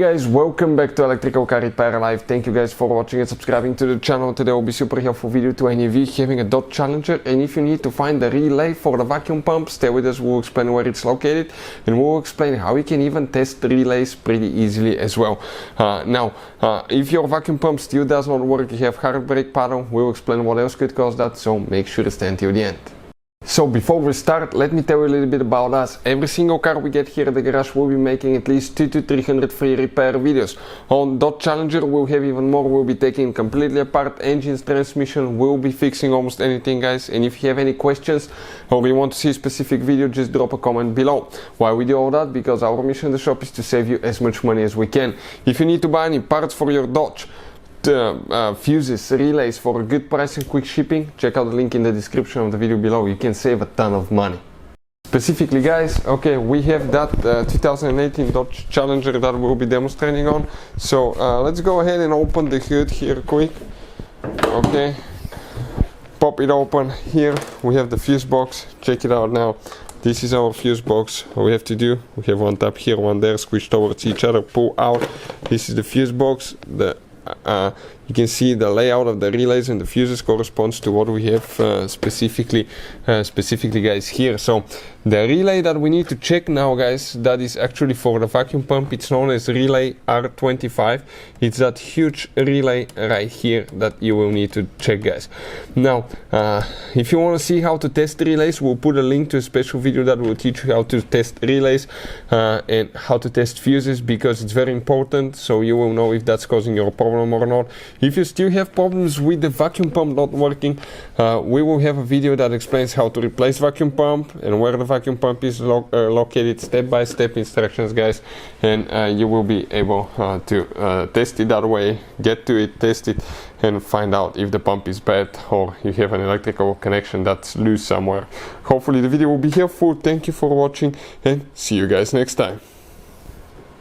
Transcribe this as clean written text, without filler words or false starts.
guys, welcome back to Electrical Car Repair Live. Thank you guys for watching and subscribing to the channel. Today will be super helpful video to any of you having a Dodge Challenger, and if you need to find the relay for the vacuum pump, stay with us. We'll explain where it's located and we'll explain how you can even test the relays pretty easily as well. If your vacuum pump still does not work, you have hard brake paddle, we'll explain what else could cause that, so make sure to stay until the end. So before we start, let me tell you a little bit about us. Every single car we get here at the garage will be making at least 200 to 300 free repair videos. On Dodge Challenger we'll have even more. We'll be taking completely apart engines, transmission, we'll be fixing almost anything, guys. And if you have any questions or you want to see a specific video, just drop a comment below. Why we do all that? Because our mission in the shop is to save you as much money as we can. If you need to buy any parts for your Dodge, fuses, relays for a good price and quick shipping, check out the link in the description of the video below. You can save a ton of money. Specifically, guys, okay, we have that 2018 Dodge Challenger that we'll be demonstrating on. So let's go ahead and open the hood here quick. Okay, pop it open. Here we have the fuse box. Check it out now. This is our fuse box. All we have to do, we have one tab here, one there, squish towards each other, pull out. This is the fuse box. You can see the layout of the relays and the fuses corresponds to what we have specifically guys here. So the relay that we need to check now, guys, that is actually for the vacuum pump. It's known as relay R25. It's that huge relay right here that you will need to check, guys. Now if you want to see how to test relays, we'll put a link to a special video that will teach you how to test relays and how to test fuses, because it's very important, so you will know if that's causing your problem or not. If you still have problems with the vacuum pump not working, we will have a video that explains how to replace vacuum pump and where the vacuum pump is located, step-by-step instructions, guys, and you will be able to test it that way, get to it, test it, and find out if the pump is bad or you have an electrical connection that's loose somewhere. Hopefully the video will be helpful. Thank you for watching and see you guys next time.